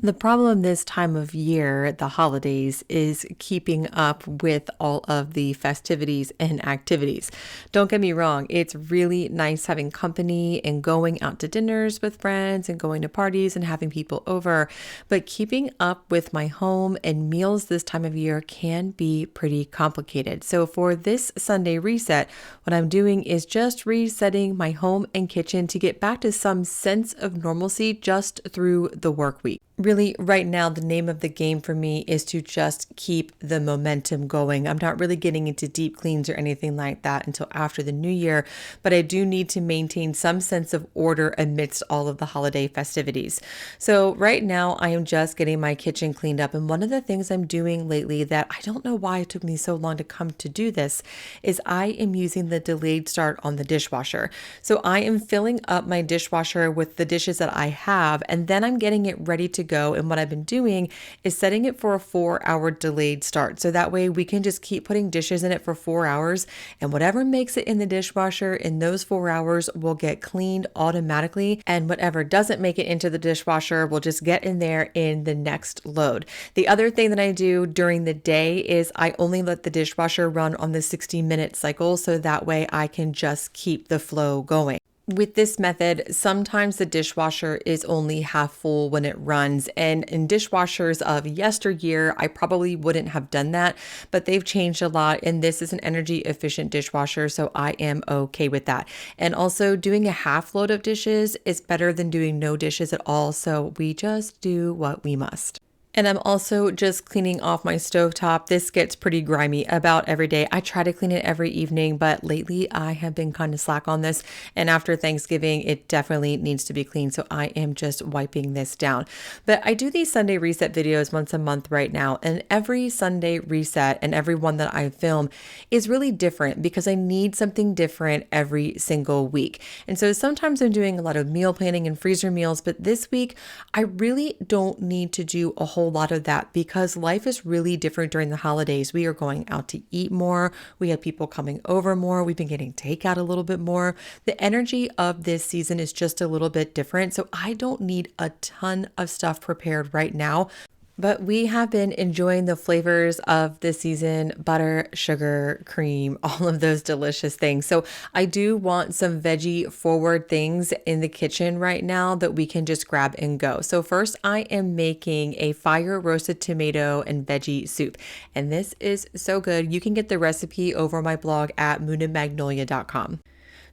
The problem this time of year, the holidays, is keeping up with all of the festivities and activities. Don't get me wrong, it's really nice having company and going out to dinners with friends and going to parties and having people over. But keeping up with my home and meals this time of year can be pretty complicated. So for this Sunday reset, what I'm doing is just resetting my home and kitchen to get back to some sense of normalcy just through the work week. Really, right now, the name of the game for me is to just keep the momentum going. I'm not really getting into deep cleans or anything like that until after the new year, but I do need to maintain some sense of order amidst all of the holiday festivities. So right now, I am just getting my kitchen cleaned up. And one of the things I'm doing lately that I don't know why it took me so long to come to do this is I am using the delayed start on the dishwasher. So I am filling up my dishwasher with the dishes that I have, and then I'm getting it ready to go. And what I've been doing is setting it for a 4-hour delayed start. So that way we can just keep putting dishes in it for 4 hours, and whatever makes it in the dishwasher in those 4 hours will get cleaned automatically. And whatever doesn't make it into the dishwasher will just get in there in the next load. The other thing that I do during the day is I only let the dishwasher run on the 60-minute cycle. So that way I can just keep the flow going. With this method, sometimes the dishwasher is only half full when it runs. And in dishwashers of yesteryear, I probably wouldn't have done that, but they've changed a lot. And this is an energy efficient dishwasher, so I am okay with that. And also, doing a half load of dishes is better than doing no dishes at all. So we just do what we must. And I'm also just cleaning off my stovetop. This gets pretty grimy about every day. I try to clean it every evening, but lately I have been kind of slack on this. And after Thanksgiving, it definitely needs to be cleaned. So I am just wiping this down. But I do these Sunday reset videos once a month right now. And every Sunday reset and every one that I film is really different because I need something different every single week. And so sometimes I'm doing a lot of meal planning and freezer meals, but this week I really don't need to do a whole lot of that because life is really different during the holidays. We are going out to eat more. We have people coming over more. We've been getting takeout a little bit more. The energy of this season is just a little bit different. So I don't need a ton of stuff prepared right now. But we have been enjoying the flavors of this season: butter, sugar, cream, all of those delicious things. So I do want some veggie forward things in the kitchen right now that we can just grab and go. So first I am making a fire roasted tomato and veggie soup. And this is so good. You can get the recipe over my blog at moonandmagnolia.com.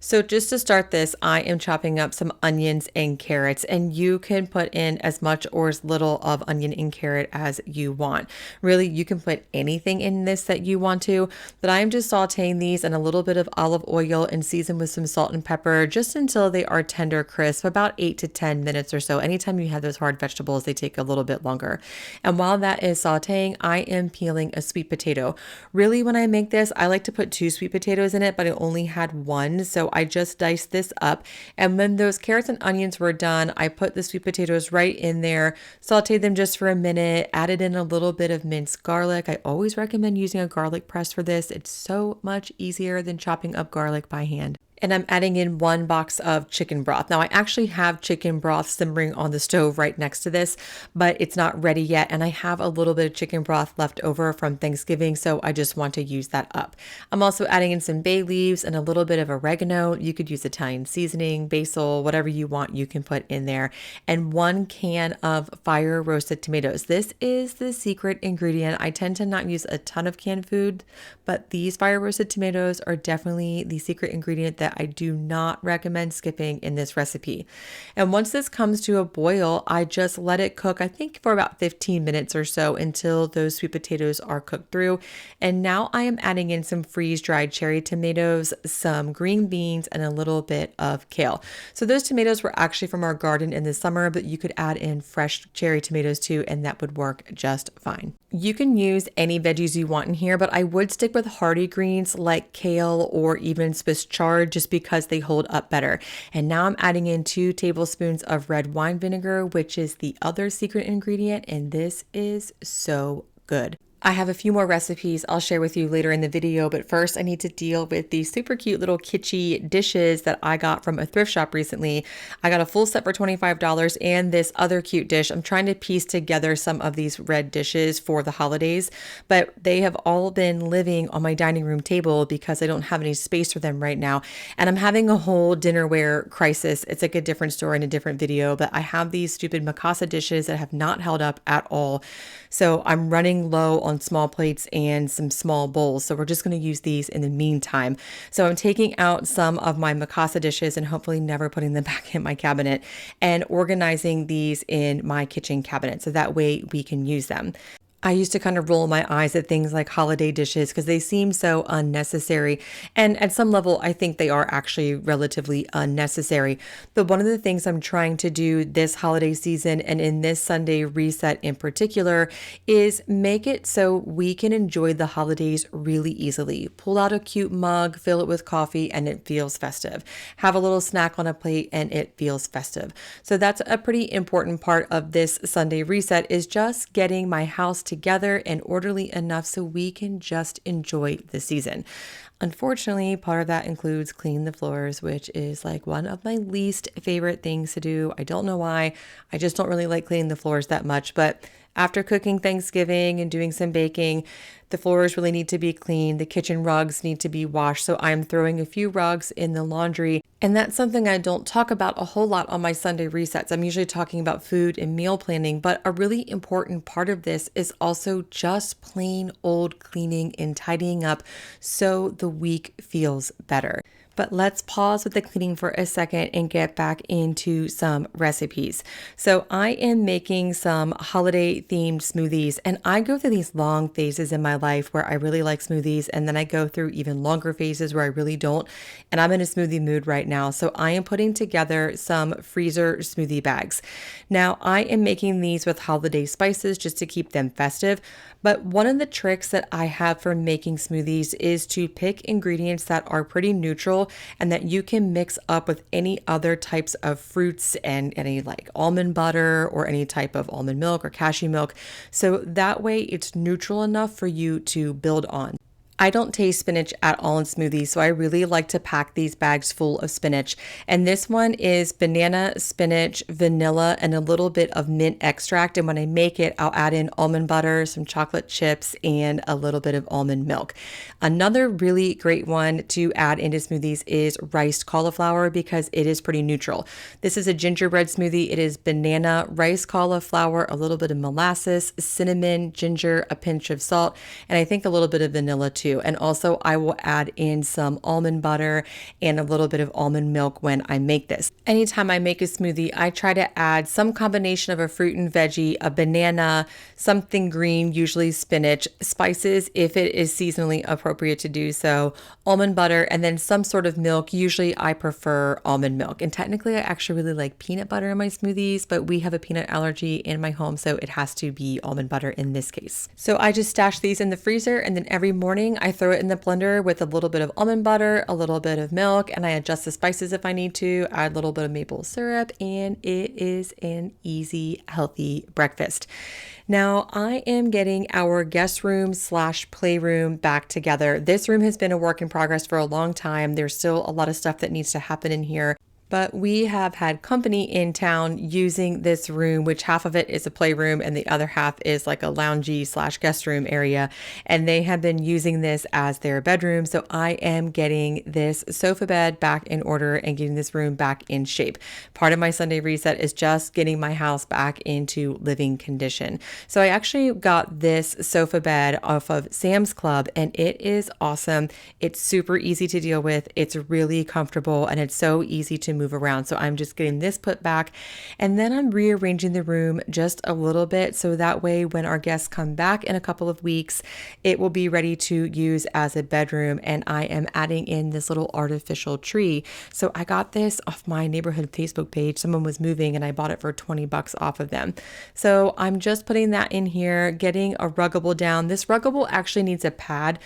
So just to start this, I am chopping up some onions and carrots, and you can put in as much or as little of onion and carrot as you want. Really, you can put anything in this that you want to, but I'm just sauteing these in a little bit of olive oil and season with some salt and pepper just until they are tender crisp, about 8 to 10 minutes or so. Anytime you have those hard vegetables, they take a little bit longer. And while that is sauteing, I am peeling a sweet potato. Really, when I make this, I like to put 2 sweet potatoes in it, but I only had 1, so I just diced this up. And when those carrots and onions were done, I put the sweet potatoes right in there, sauteed them just for a minute, added in a little bit of minced garlic. I always recommend using a garlic press for this. It's so much easier than chopping up garlic by hand. And I'm adding in 1 box of chicken broth. Now I actually have chicken broth simmering on the stove right next to this, but it's not ready yet. And I have a little bit of chicken broth left over from Thanksgiving, so I just want to use that up. I'm also adding in some bay leaves and a little bit of oregano. You could use Italian seasoning, basil, whatever you want, you can put in there. And 1 can of fire roasted tomatoes. This is the secret ingredient. I tend to not use a ton of canned food, but these fire roasted tomatoes are definitely the secret ingredient that I do not recommend skipping in this recipe. And once this comes to a boil, I just let it cook, I think for about 15 minutes or so until those sweet potatoes are cooked through. And now I am adding in some freeze-dried cherry tomatoes, some green beans, and a little bit of kale. So those tomatoes were actually from our garden in the summer, but you could add in fresh cherry tomatoes too, and that would work just fine. You can use any veggies you want in here, but I would stick with hardy greens like kale or even Swiss chard just because they hold up better. And now I'm adding in 2 tablespoons of red wine vinegar, which is the other secret ingredient, and this is so good. I have a few more recipes I'll share with you later in the video, but first I need to deal with these super cute little kitschy dishes that I got from a thrift shop recently. I got a full set for $25 and this other cute dish. I'm trying to piece together some of these red dishes for the holidays, but they have all been living on my dining room table because I don't have any space for them right now. And I'm having a whole dinnerware crisis. It's like a different story in a different video, but I have these stupid Mikasa dishes that have not held up at all. So I'm running low on small plates and some small bowls. So we're just going to use these in the meantime. So I'm taking out some of my Mikasa dishes and hopefully never putting them back in my cabinet and organizing these in my kitchen cabinet. So that way we can use them. I used to kind of roll my eyes at things like holiday dishes because they seem so unnecessary. And at some level, I think they are actually relatively unnecessary. But one of the things I'm trying to do this holiday season and in this Sunday reset in particular is make it so we can enjoy the holidays really easily. Pull out a cute mug, fill it with coffee, and it feels festive. Have a little snack on a plate and it feels festive. So that's a pretty important part of this Sunday reset is just getting my house together and orderly enough so we can just enjoy the season. Unfortunately, part of that includes cleaning the floors, which is like one of my least favorite things to do. I don't know why. I just don't really like cleaning the floors that much, but after cooking Thanksgiving and doing some baking, the floors really need to be cleaned. The kitchen rugs need to be washed. So I'm throwing a few rugs in the laundry. And that's something I don't talk about a whole lot on my Sunday resets. I'm usually talking about food and meal planning, but a really important part of this is also just plain old cleaning and tidying up so the week feels better. But let's pause with the cleaning for a second and get back into some recipes. So I am making some holiday themed smoothies, and I go through these long phases in my life where I really like smoothies, and then I go through even longer phases where I really don't. And I'm in a smoothie mood right now. So I am putting together some freezer smoothie bags. Now I am making these with holiday spices just to keep them festive. But one of the tricks that I have for making smoothies is to pick ingredients that are pretty neutral and that you can mix up with any other types of fruits and any like almond butter or any type of almond milk or cashew milk. So that way it's neutral enough for you to build on. I don't taste spinach at all in smoothies, so I really like to pack these bags full of spinach. And this one is banana, spinach, vanilla, and a little bit of mint extract. And when I make it, I'll add in almond butter, some chocolate chips, and a little bit of almond milk. Another really great one to add into smoothies is riced cauliflower because it is pretty neutral. This is a gingerbread smoothie. It is banana, rice cauliflower, a little bit of molasses, cinnamon, ginger, a pinch of salt, and I think a little bit of vanilla too. And also I will add in some almond butter and a little bit of almond milk when I make this. Anytime I make a smoothie, I try to add some combination of a fruit and veggie, a banana, something green, usually spinach, spices if it is seasonally appropriate to do so, almond butter, and then some sort of milk. Usually I prefer almond milk. And technically I actually really like peanut butter in my smoothies, but we have a peanut allergy in my home, so it has to be almond butter in this case. So I just stash these in the freezer, and then every morning I throw it in the blender with a little bit of almond butter, a little bit of milk, and I adjust the spices if I need to, add a little bit of maple syrup, and it is an easy, healthy breakfast. Now I am getting our guest room / playroom back together. This room has been a work in progress for a long time. There's still a lot of stuff that needs to happen in here. But we have had company in town using this room, which half of it is a playroom and the other half is like a loungy / guest room area. And they have been using this as their bedroom. So I am getting this sofa bed back in order and getting this room back in shape. Part of my Sunday reset is just getting my house back into living condition. So I actually got this sofa bed off of Sam's Club and it is awesome. It's super easy to deal with. It's really comfortable and it's so easy to move around. So I'm just getting this put back and then I'm rearranging the room just a little bit so that way when our guests come back in a couple of weeks, it will be ready to use as a bedroom. And I am adding in this little artificial tree. So I got this off my neighborhood Facebook page. Someone was moving and I bought it for $20 off of them. So I'm just putting that in here, getting a ruggable down. This ruggable actually needs a pad.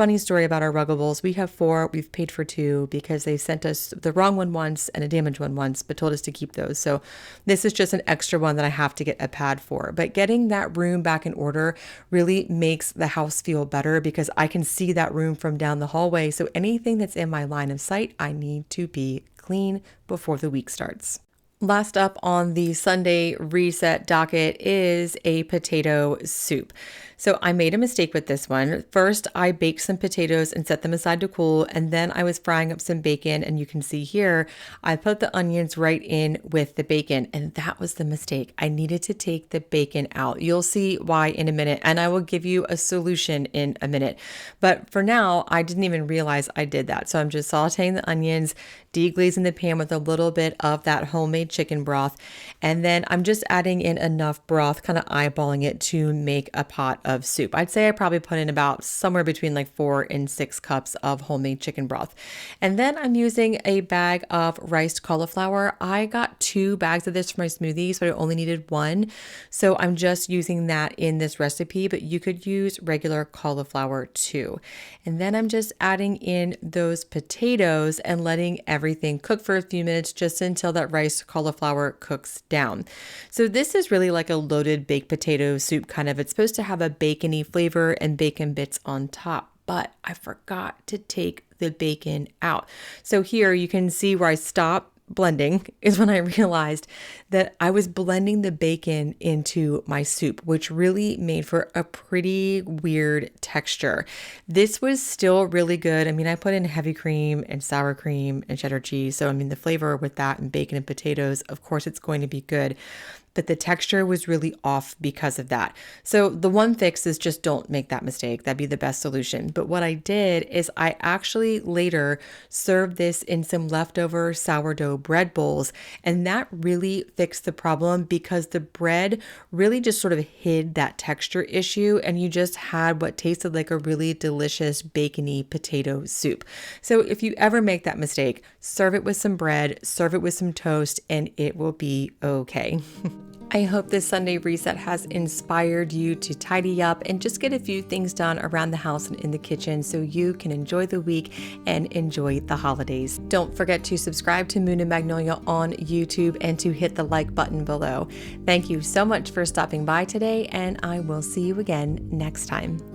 funny story about our Ruggables. We have 4. We've paid for 2 because they sent us the wrong one once and a damaged one once, but told us to keep those. So this is just an extra one that I have to get a pad for. But getting that room back in order really makes the house feel better because I can see that room from down the hallway. So anything that's in my line of sight, I need to be clean before the week starts. Last up on the Sunday reset docket is a potato soup. So I made a mistake with this one. First, I baked some potatoes and set them aside to cool, and then I was frying up some bacon, and you can see here, I put the onions right in with the bacon, and that was the mistake. I needed to take the bacon out. You'll see why in a minute, and I will give you a solution in a minute. But for now, I didn't even realize I did that. So I'm just sauteing the onions, deglazing the pan with a little bit of that homemade chicken broth, and then I'm just adding in enough broth, kind of eyeballing it to make a pot of soup. I'd say I probably put in about somewhere between like 4 and 6 cups of homemade chicken broth. And then I'm using a bag of riced cauliflower. I got 2 bags of this for my smoothie, so I only needed 1. So I'm just using that in this recipe, but you could use regular cauliflower too. And then I'm just adding in those potatoes and letting everything cook for a few minutes just until that riced cauliflower cooks down. So this is really like a loaded baked potato soup kind of. It's supposed to have a bacony flavor and bacon bits on top, but I forgot to take the bacon out. So here you can see where I stopped blending is when I realized that I was blending the bacon into my soup, which really made for a pretty weird texture. This was still really good. I mean, I put in heavy cream and sour cream and cheddar cheese. So, I mean, the flavor with that and bacon and potatoes, of course, it's going to be good. But the texture was really off because of that. So the one fix is just don't make that mistake. That'd be the best solution. But what I did is I actually later served this in some leftover sourdough bread bowls. And that really fixed the problem because the bread really just sort of hid that texture issue. And you just had what tasted like a really delicious bacony potato soup. So if you ever make that mistake, serve it with some bread, serve it with some toast, and it will be okay. I hope this Sunday reset has inspired you to tidy up and just get a few things done around the house and in the kitchen so you can enjoy the week and enjoy the holidays. Don't forget to subscribe to Moon and Magnolia on YouTube and to hit the like button below. Thank you so much for stopping by today, and I will see you again next time.